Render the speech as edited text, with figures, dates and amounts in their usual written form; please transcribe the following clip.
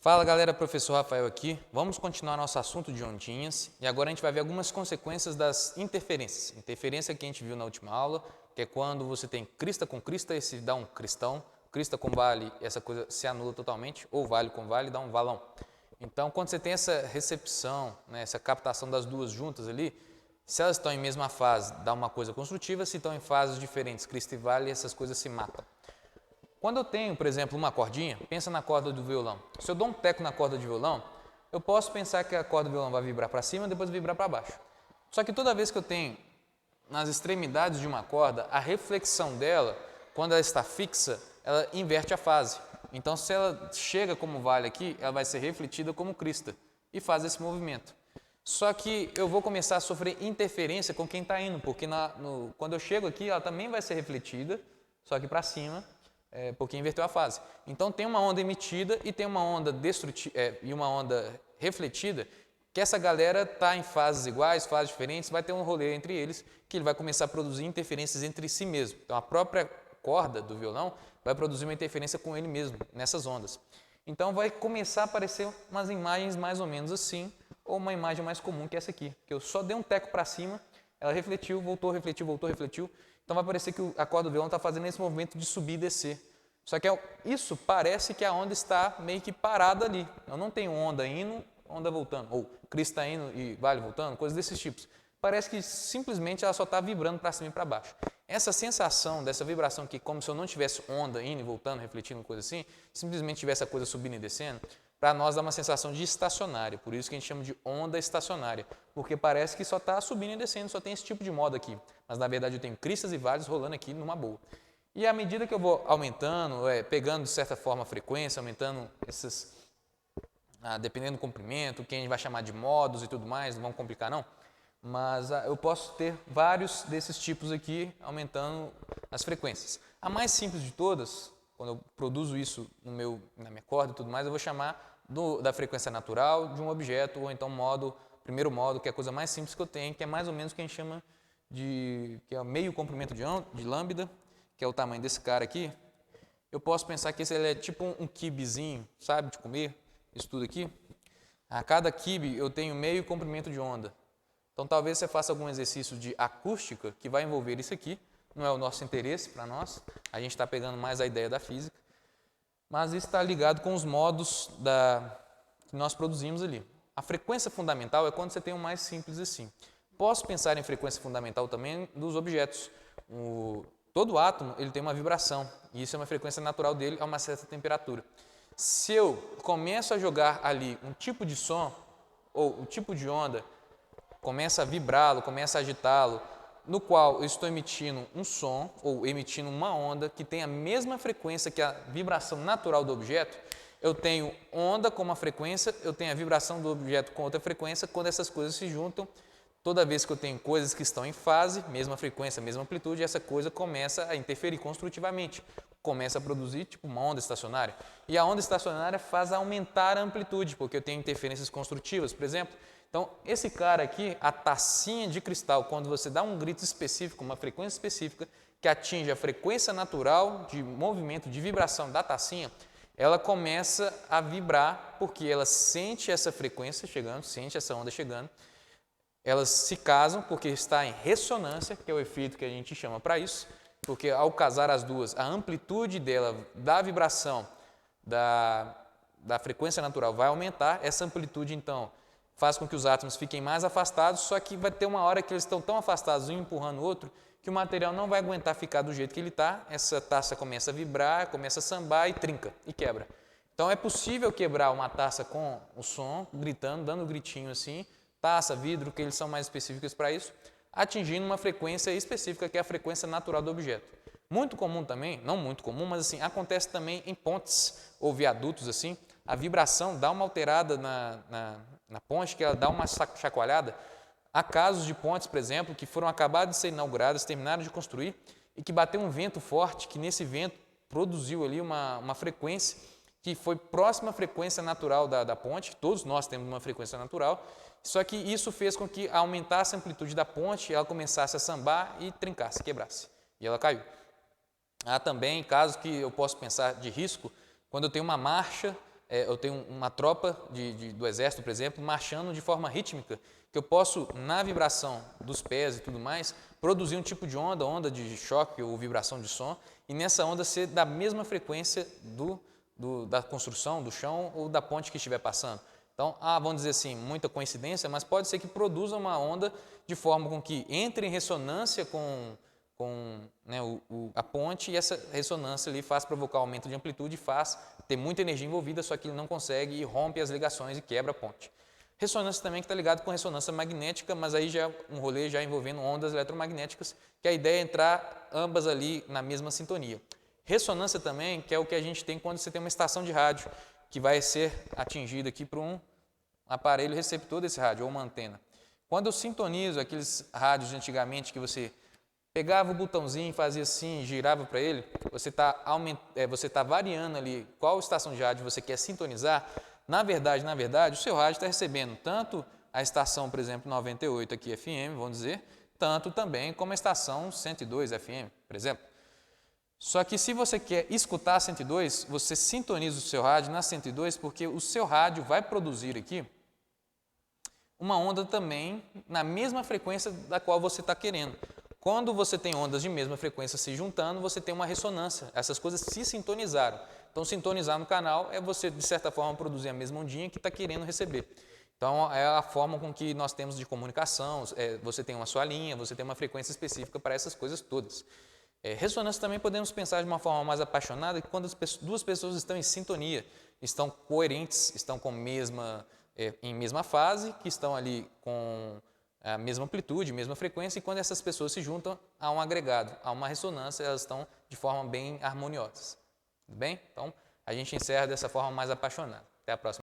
Fala galera, professor Rafael aqui. Vamos continuar nosso assunto de ondinhas e agora a gente vai ver algumas consequências das interferências. Interferência que a gente viu na última aula, que é quando você tem crista com crista e se dá um cristão, crista com vale, essa coisa se anula totalmente, ou vale com vale dá um valão. Então, quando você tem essa recepção, essa captação das duas juntas ali, se elas estão em mesma fase, dá uma coisa construtiva, se estão em fases diferentes, crista e vale, essas coisas se matam. Quando eu tenho, por exemplo, uma cordinha, pensa na corda do violão. Se eu dou um teco na corda de violão, eu posso pensar que a corda do violão vai vibrar para cima e depois vibrar para baixo. Só que toda vez que eu tenho nas extremidades de uma corda, a reflexão dela, quando ela está fixa, ela inverte a fase. Então, se ela chega como vale aqui, ela vai ser refletida como crista e faz esse movimento. Só que eu vou começar a sofrer interferência com quem está indo, porque quando eu chego aqui, ela também vai ser refletida, só que para cima, porque inverteu a fase. Então tem uma onda emitida e tem uma onda e uma onda refletida, que essa galera está em fases iguais, fases diferentes, vai ter um rolê entre eles, que ele vai começar a produzir interferências entre si mesmo. Então a própria corda do violão vai produzir uma interferência com ele mesmo, nessas ondas. Então vai começar a aparecer umas imagens mais ou menos assim, ou uma imagem mais comum que essa aqui, que eu só dei um teco para cima, ela refletiu, voltou, refletiu, voltou, refletiu. Então vai parecer que a corda do violão está fazendo esse movimento de subir e descer. Só que isso parece que a onda está meio que parada ali. Eu não tenho onda indo, onda voltando, ou crista indo e vale voltando, coisas desses tipos. Parece que simplesmente ela só está vibrando para cima e para baixo. Essa sensação dessa vibração que como se eu não tivesse onda indo e voltando, refletindo, coisa assim, simplesmente tivesse a coisa subindo e descendo, para nós dá uma sensação de estacionária, por isso que a gente chama de onda estacionária, porque parece que só está subindo e descendo, só tem esse tipo de moda aqui, mas na verdade eu tenho cristas e vales rolando aqui numa boa. E à medida que eu vou aumentando, pegando de certa forma a frequência, aumentando dependendo do comprimento, que a gente vai chamar de modos e tudo mais, não vamos complicar não, mas eu posso ter vários desses tipos aqui aumentando as frequências. A mais simples de todas, quando eu produzo isso na minha corda e tudo mais, eu vou chamar da frequência natural de um objeto, ou então primeiro modo, que é a coisa mais simples que eu tenho, que é mais ou menos o que a gente chama que é o meio comprimento de lambda, que é o tamanho desse cara aqui. Eu posso pensar que ele é tipo um quibezinho, sabe, de comer, isso tudo aqui. A cada quibe eu tenho meio comprimento de onda. Então talvez você faça algum exercício de acústica que vai envolver isso aqui, não é o nosso interesse para nós, a gente está pegando mais a ideia da física, mas isso está ligado com os modos que nós produzimos ali. A frequência fundamental é quando você tem um mais simples assim. Posso pensar em frequência fundamental também dos objetos. Todo átomo ele tem uma vibração, e isso é uma frequência natural dele a uma certa temperatura. Se eu começo a jogar ali um tipo de som, ou um tipo de onda, começa a vibrá-lo, começa a agitá-lo, no qual eu estou emitindo um som ou emitindo uma onda que tem a mesma frequência que a vibração natural do objeto, eu tenho onda com uma frequência, eu tenho a vibração do objeto com outra frequência, quando essas coisas se juntam, toda vez que eu tenho coisas que estão em fase, mesma frequência, mesma amplitude, essa coisa começa a interferir construtivamente, começa a produzir tipo uma onda estacionária. E a onda estacionária faz aumentar a amplitude, porque eu tenho interferências construtivas, por exemplo. Então, esse cara aqui, a tacinha de cristal, quando você dá um grito específico, uma frequência específica, que atinge a frequência natural de movimento, de vibração da tacinha, ela começa a vibrar, porque ela sente essa frequência chegando, sente essa onda chegando. Elas se casam porque está em ressonância, que é o efeito que a gente chama para isso, porque ao casar as duas, a amplitude dela, da vibração, da frequência natural vai aumentar, essa amplitude então faz com que os átomos fiquem mais afastados, só que vai ter uma hora que eles estão tão afastados, um empurrando o outro, que o material não vai aguentar ficar do jeito que ele está, essa taça começa a vibrar, começa a sambar e trinca, e quebra. Então é possível quebrar uma taça com o som, gritando, dando um gritinho assim, taça, vidro, que eles são mais específicos para isso, atingindo uma frequência específica, que é a frequência natural do objeto. Muito comum também, não muito comum, mas assim, acontece também em pontes ou viadutos, assim, a vibração dá uma alterada na ponte, que ela dá uma chacoalhada. Há casos de pontes, por exemplo, que foram acabadas de ser inauguradas, terminaram de construir, e que bateu um vento forte, que nesse vento produziu ali uma frequência que foi próxima à frequência natural da ponte, todos nós temos uma frequência natural, só que isso fez com que aumentasse a amplitude da ponte, ela começasse a sambar e trincasse, quebrasse, e ela caiu. Há também casos que eu posso pensar de risco, quando eu tenho uma marcha eu tenho uma tropa do exército, por exemplo, marchando de forma rítmica, que eu posso, na vibração dos pés e tudo mais, produzir um tipo de onda de choque ou vibração de som, e nessa onda ser da mesma frequência da construção, do chão ou da ponte que estiver passando. Então, vamos dizer assim, muita coincidência, mas pode ser que produza uma onda de forma com que entre em ressonância com né, a ponte, e essa ressonância ali faz provocar aumento de amplitude, faz ter muita energia envolvida, só que ele não consegue e rompe as ligações e quebra a ponte. Ressonância também que está ligado com ressonância magnética, mas aí já é um rolê já envolvendo ondas eletromagnéticas, que a ideia é entrar ambas ali na mesma sintonia. Ressonância também, que é o que a gente tem quando você tem uma estação de rádio, que vai ser atingida aqui por um aparelho receptor desse rádio, ou uma antena. Quando eu sintonizo aqueles rádios de antigamente que você pegava o botãozinho, fazia assim, girava para ele, você está variando ali qual estação de rádio você quer sintonizar. Na verdade, o seu rádio está recebendo tanto a estação, por exemplo, 98 aqui FM, vamos dizer, tanto também como a estação 102 FM, por exemplo. Só que se você quer escutar a 102, você sintoniza o seu rádio na 102, porque o seu rádio vai produzir aqui uma onda também na mesma frequência da qual você está querendo. Quando você tem ondas de mesma frequência se juntando, você tem uma ressonância. Essas coisas se sintonizaram. Então, sintonizar no canal é você, de certa forma, produzir a mesma ondinha que está querendo receber. Então, é a forma com que nós temos de comunicação. Você tem uma sua linha, você tem uma frequência específica para essas coisas todas. Ressonância também podemos pensar de uma forma mais apaixonada, que quando duas pessoas estão em sintonia, estão coerentes, estão em mesma fase, que estão ali com a mesma amplitude, mesma frequência, e quando essas pessoas se juntam, há um agregado, há uma ressonância, elas estão de forma bem harmoniosas. Tudo bem? Então, a gente encerra dessa forma mais apaixonada. Até a próxima.